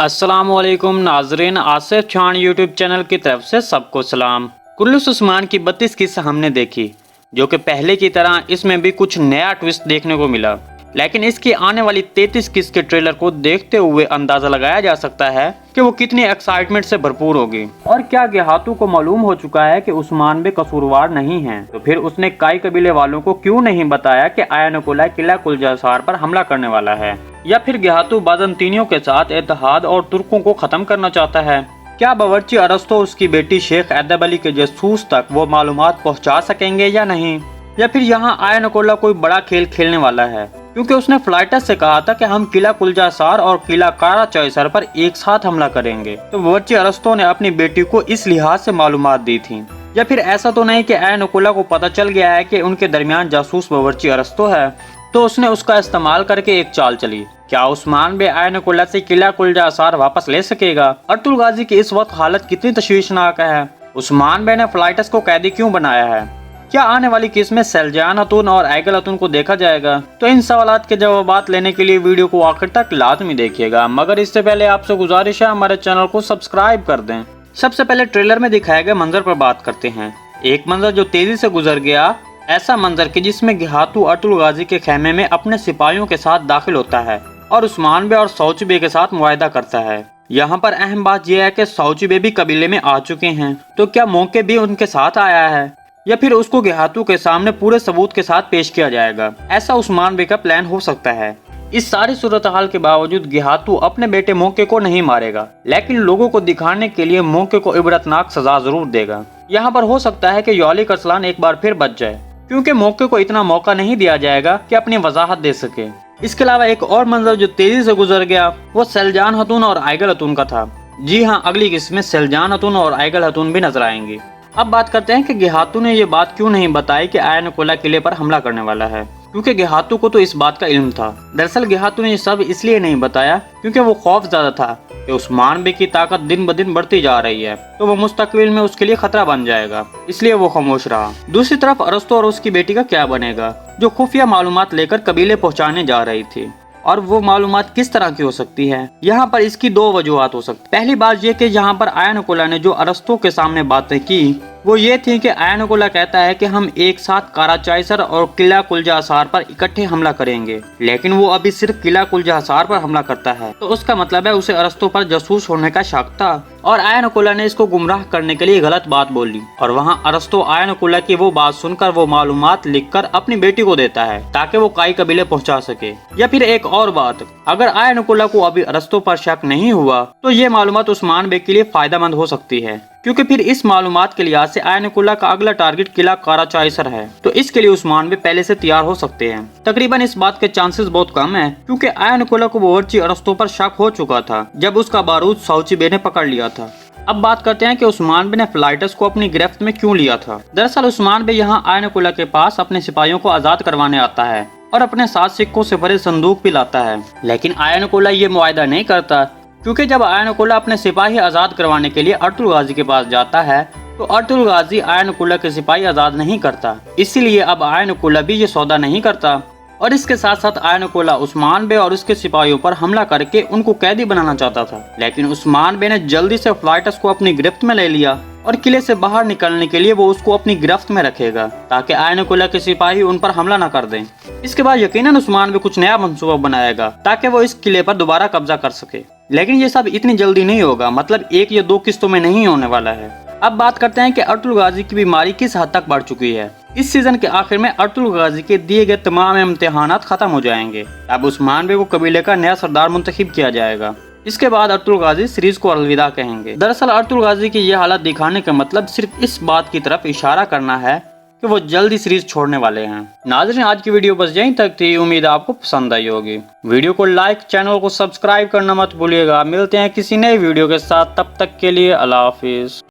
अस्सलाम वालेकुम नाजरीन, आसिफ खान यूट्यूब चैनल की तरफ से सबको सलाम। कुल्लूस उस्मान की 32 किस्सा हमने देखी, जो कि पहले की तरह इसमें भी कुछ नया ट्विस्ट देखने को मिला। लेकिन इसकी आने वाली 33 किस्त के ट्रेलर को देखते हुए अंदाजा लगाया जा सकता है कि वो कितनी एक्साइटमेंट से भरपूर होगी। और क्या गेहातू को मालूम हो चुका है कि उस्मान भी कसूरवार नहीं है, तो फिर उसने काई कबीले वालों को क्यों नहीं बताया कि आयनकुल्ला किला कुलजासार पर हमला करने वाला है? या फिर गेहातू बाज़ंतीनियों के साथ इत्तेहाद और तुर्कों को खत्म करना चाहता है? क्या बावर्ची अरस्तो उसकी बेटी शेख एदब अली के जासूस तक वो मालूमात पहुंचा सकेंगे या नहीं? या फिर यहाँ आयनकुल्ला कोई बड़ा खेल खेलने वाला है, क्योंकि उसने फ्लाइटस से कहा था कि हम किला कुलजासार और किला काराचाइसर पर एक साथ हमला करेंगे। तो बावर्ची अरस्तो ने अपनी बेटी को इस लिहाज से मालूमात दी थी। या फिर ऐसा तो नहीं कि आयनकुल्ला को पता चल गया है कि उनके दरमियान जासूस बावर्ची अरस्तो है, तो उसने उसका इस्तेमाल करके एक चाल चली। क्या उस्मान बे आयनकुल्ला से किला कुलजासार वापस ले सकेगा? अर्तुल गाजी की इस वक्त हालत कितनी तशवीशनाक है? उस्मान बे ने फ्लाइटस को कैदी क्यों बनाया है? क्या आने वाली किस्त में सैलजान हतून और ऐगल हतून को देखा जाएगा? तो इन सवालात के जवाबात लेने के लिए वीडियो को आखिर तक लाजमी देखिएगा, मगर इससे पहले आपसे गुजारिश है हमारे चैनल को सब्सक्राइब कर दें। सबसे पहले ट्रेलर में दिखाए गए मंजर पर बात करते हैं। एक मंजर जो तेजी से गुजर गया, ऐसा मंजर कि जिसमें गेहातू अर्तुल गाजी के खेमे में अपने सिपाहियों के साथ दाखिल होता है और उस्मान बे और सौची बे के साथ मुआहदा करता है। यहाँ पर अहम बात यह है कि सौची बे भी कबीले में आ चुके हैं, तो क्या मौके भी उनके साथ आया है या फिर उसको गेहातू के सामने पूरे सबूत के साथ पेश किया जाएगा? ऐसा उस्मान बे का प्लान हो सकता है। इस सारी सूरत हाल के बावजूद गेहातू अपने बेटे मौके को नहीं मारेगा, लेकिन लोगों को दिखाने के लिए मौके को इबरतनाक सजा जरूर देगा। यहाँ पर हो सकता है कि यौलिक अरसलान एक बार फिर बच जाए, क्योंकि मौके को इतना मौका नहीं दिया जाएगा कि अपनी वजाहत दे सके। इसके अलावा एक और मंजर जो तेजी से गुजर गया, वो सैलजान हतून और ऐगल हतून का था। जी हाँ, अगली किस्त में सैलजान हतून और ऐगल हतून भी नजर आएंगे। अब बात करते हैं कि गेहातू ने ये बात क्यों नहीं बताई कि आयनकुल्ला किले पर हमला करने वाला है, क्योंकि गेहातू को तो इस बात का इल्म था। दरअसल गेहातू ने ये सब इसलिए नहीं बताया क्योंकि वो खौफ ज्यादा था कि उस्मान बे की ताकत दिन ब दिन बढ़ती जा रही है, तो वो मुस्तकबिल में उसके लिए खतरा बन जाएगा, इसलिए वो खामोश रहा। दूसरी तरफ अरस्तो और उसकी बेटी का क्या बनेगा, जो खुफिया मालूमात लेकर कबीले पहुंचाने जा रही थी, और वो मालूमात किस तरह की हो सकती है? यहाँ पर इसकी दो वजूहत हो सकती। पहली बात ये कि यहाँ पर आयनकुल्ला ने जो अरस्तो के सामने बातें की, वो ये थी कि आयनकुल्ला कहता है कि हम एक साथ काराचाइसर और किला कुलजासार पर इकट्ठे हमला करेंगे, लेकिन वो अभी सिर्फ किला कुलजासार पर हमला करता है, तो उसका मतलब है उसे अरस्तो पर जासूस होने का शक था, और आयनकुल्ला ने इसको गुमराह करने के लिए गलत बात बोली। और वहाँ अरस्तो आयनकुल्ला की वो बात सुनकर वो मालूमात लिखकर अपनी बेटी को देता है ताकि वो काई कबीले पहुंचा सके। या फिर एक और बात, अगर आयनकुल्ला को अभी अरस्तो पर शक नहीं हुआ, तो ये मालूमात उस्मान बे के लिए फायदेमंद हो सकती है, क्योंकि फिर इस मालूमात के लिहाज से आयनकुल्ला का अगला टारगेट किला काराचाइसर है, तो इसके लिए उस्मान बे पहले से तैयार हो सकते हैं। तकरीबन इस बात के चांसेस बहुत कम हैं, क्योंकि आयनकुल्ला को बावर्ची अरस्तो पर शक हो चुका था जब उसका बारूद सौची बे ने पकड़ लिया था। अब बात करते हैं कि उस्मान बे ने फ्लाइटस को अपनी गिरफ्त में क्यों लिया था। दरअसल उस्मान बे यहाँ आयनकुल्ला के पास अपने सिपाहियों को आजाद करवाने आता है और अपने साथ सिक्कों से भरे संदूक भी लाता है, लेकिन आयनकुल्ला ये मुआहदा नहीं करता, क्योंकि जब आयनकुल्ला अपने सिपाही आजाद करवाने के लिए अर्तुल गाजी के पास जाता है, तो अर्तुल गाजी आयनकुल्ला के सिपाही आजाद नहीं करता। इसीलिए अब आयनकुल्ला भी ये सौदा नहीं करता, और इसके साथ साथ आयनकुल्ला उस्मान बे और उसके सिपाहियों पर हमला करके उनको कैदी बनाना चाहता था। लेकिन उस्मान बे ने जल्दी से फ्लाइटस को अपनी गिरफ्त में ले लिया और किले से बाहर निकलने के लिए वो उसको अपनी गिरफ्त में रखेगा, ताकि आयनकुल्ला के सिपाही उन पर हमला न कर दें। इसके बाद यकीनन उस्मान बे कुछ नया मंसूबा बनाएगा ताकि वो इस किले पर दोबारा कब्जा कर सके, लेकिन ये सब इतनी जल्दी नहीं होगा, मतलब एक या दो किस्तों में नहीं होने वाला है। अब बात करते हैं कि अर्तुल गाजी की बीमारी किस हद तक बढ़ चुकी है। इस सीजन के आखिर में अर्तुल गाजी के दिए गए तमाम इम्तिहानात खत्म हो जाएंगे। अब उस्मान बे को कबीले का नया सरदार मुंतखब किया जाएगा। इसके बाद अर्तुल गाजी सीरीज को अलविदा कहेंगे। दरअसल अर्तुल गाजी की ये हालत दिखाने का मतलब सिर्फ इस बात की तरफ इशारा करना है कि वो जल्दी सीरीज छोड़ने वाले हैं। नाज़रीन, आज की वीडियो बस यहीं तक थी, उम्मीद आपको पसंद आई होगी। वीडियो को लाइक, चैनल को सब्सक्राइब करना मत भूलिएगा। मिलते हैं किसी नई वीडियो के साथ, तब तक के लिए अल्लाह हाफिज।